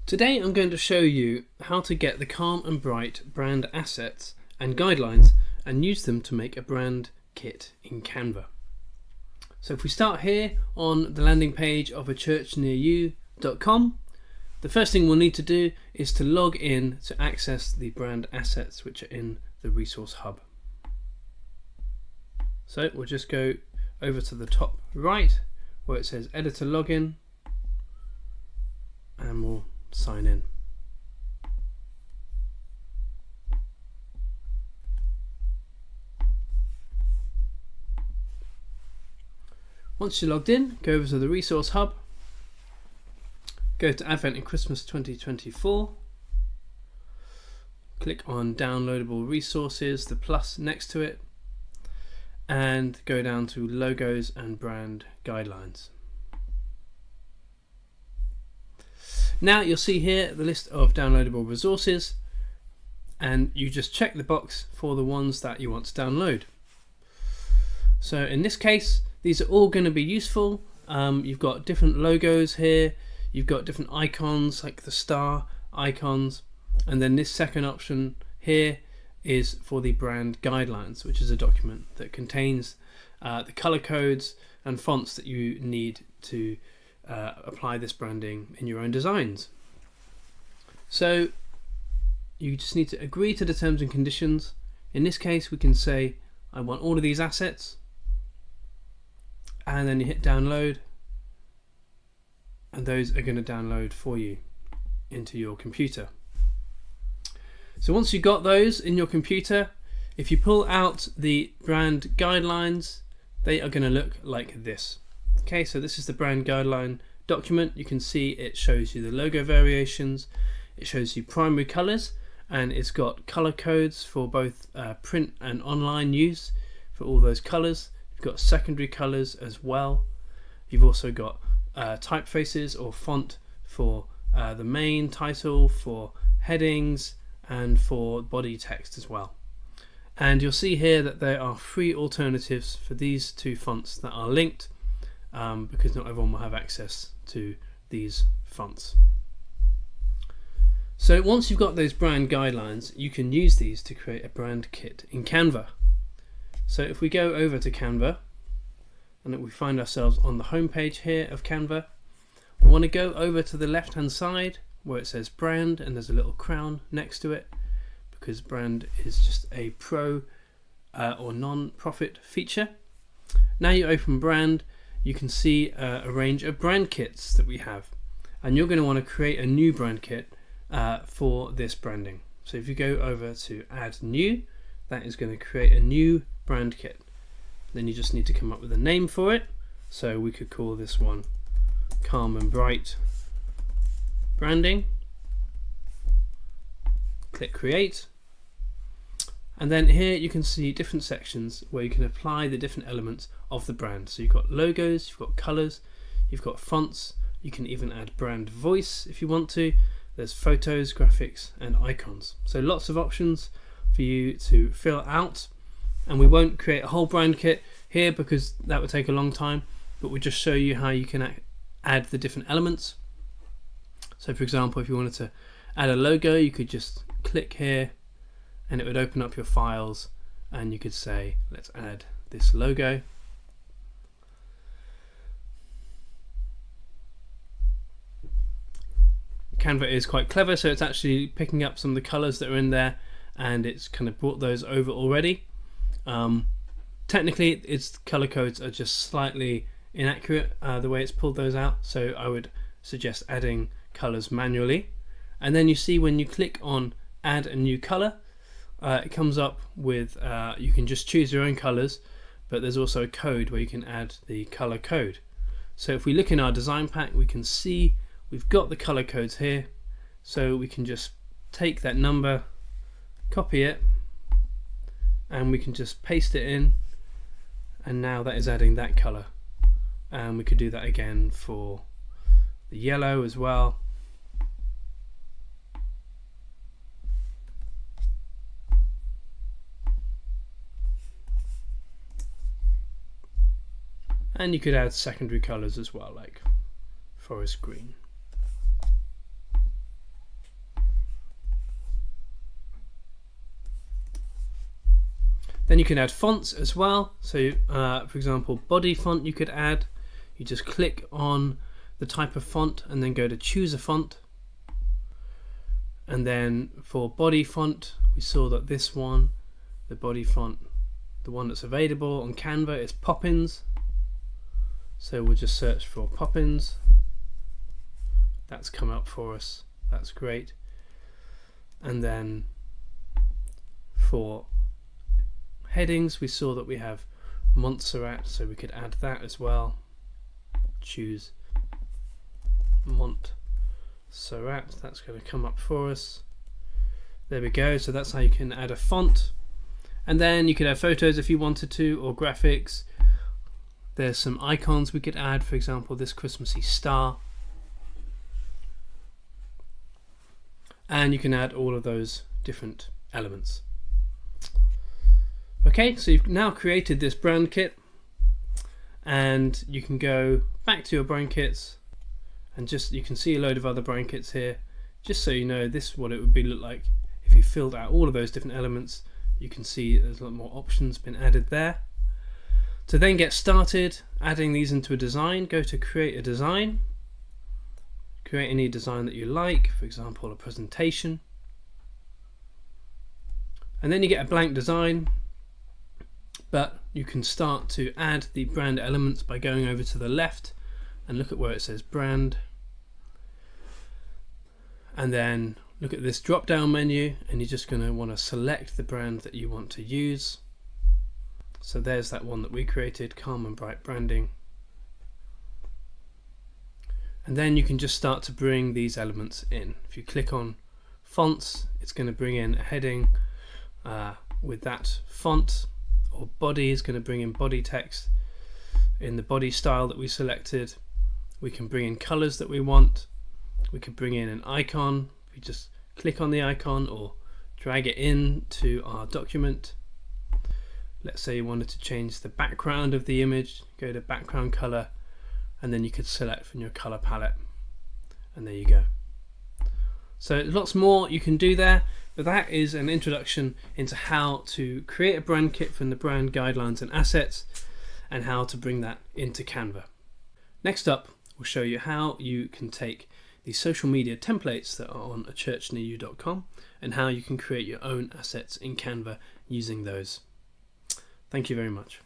Today I'm going to show you how to get the calm and bright brand assets and guidelines and use them to make a brand kit in Canva. So if we start here on the landing page of achurchnearyou.com, the first thing we'll need to do is to log in to access the brand assets which are in the resource hub. So we'll just go over to the top right where it says editor login and we'll sign in. Once you're logged in, go over to the resource hub, go to Advent and Christmas 2024, click on downloadable resources, the plus next to it, and go down to logos and brand guidelines. Now you'll see here the list of downloadable resources, and you just check the box for the ones that you want to download. So in this case, these are all going to be useful. You've got different logos here, you've got different icons like the star icons, and then this second option here is for the brand guidelines, which is a document that contains the color codes and fonts that you need to apply this branding in your own designs. So you just need to agree to the terms and conditions. In this case, we can say I want all of these assets, and then you hit download, and those are going to download for you into your computer. So once you've got those in your computer, if you pull out the brand guidelines, they are going to look like this. Okay, so this is the brand guideline document. You can see it shows you the logo variations, it shows you primary colors, and it's got color codes for both print and online use for all those colors. You've got secondary colors as well. You've also got typefaces or font for the main title, for headings, and for body text as well. And you'll see here that there are free alternatives for these two fonts that are linked, because not everyone will have access to these fonts. So once you've got those brand guidelines, you can use these to create a brand kit in Canva. So if we go over to Canva and we find ourselves on the home page here of Canva, we want to go over to the left hand side where it says brand, and there's a little crown next to it because brand is just a pro or non-profit feature. Now you open brand, you can see a range of brand kits that we have, and you're going to want to create a new brand kit for this branding. So if you go over to add new, that is going to create a new brand kit. Then you just need to come up with a name for it. So we could call this one Calm and Bright Branding. Click create, and then here you can see different sections where you can apply the different elements of the brand. So you've got logos, you've got colors, you've got fonts, you can even add brand voice if you want to. There's photos, graphics, and icons. So lots of options for you to fill out, and we won't create a whole brand kit here because that would take a long time, but we'll just show you how you can add the different elements. So for example, if you wanted to add a logo, you could just click here and it would open up your files, and you could say let's add this logo. Canva is quite clever, so it's actually picking up some of the colors that are in there and it's kind of brought those over already. Technically its color codes are just slightly inaccurate the way it's pulled those out, so I would suggest adding colors manually. And then you see when you click on add a new color, it comes up with you can just choose your own colors, but there's also a code where you can add the color code. So if we look in our design pack, we can see we've got the color codes here, so we can just take that number, copy it, and we can just paste it in, and now that is adding that color. And we could do that again for the yellow as well. And you could add secondary colors as well, like forest green. Then you can add fonts as well. So for example, body font you could add. You just click on the type of font and then go to choose a font. And then for body font, we saw that this one, the body font, the one that's available on Canva is Poppins. So we'll just search for Poppins. That's come up for us. That's great. And then for headings, we saw that we have Montserrat, so we could add that as well. Choose Montserrat. That's going to come up for us. There we go. So that's how you can add a font. And then you could add photos if you wanted to, or graphics. There's some icons we could add, for example, this Christmassy star. And you can add all of those different elements. Okay, so you've now created this brand kit, and you can go back to your brand kits, and you can see a load of other brand kits here. Just so you know, this is what it would look like if you filled out all of those different elements. You can see there's a lot more options been added there. To then get started adding these into a design, go to create a design. Create any design that you like, for example, a presentation. And then you get a blank design, but you can start to add the brand elements by going over to the left and look at where it says brand. And then look at this drop down menu, and you're just going to want to select the brand that you want to use. So there's that one that we created, Calm and Bright Branding. And then you can just start to bring these elements in. If you click on fonts, it's going to bring in a heading with that font, or body is going to bring in body text in the body style that we selected. We can bring in colors that we want. We could bring in an icon. We just click on the icon or drag it into our document. Let's say you wanted to change the background of the image, go to background color, and then you could select from your color palette, and there you go. So lots more you can do there, but that is an introduction into how to create a brand kit from the brand guidelines and assets, and how to bring that into Canva. Next up, we'll show you how you can take the social media templates that are on achurchnearyou.com and how you can create your own assets in Canva using those. Thank you very much.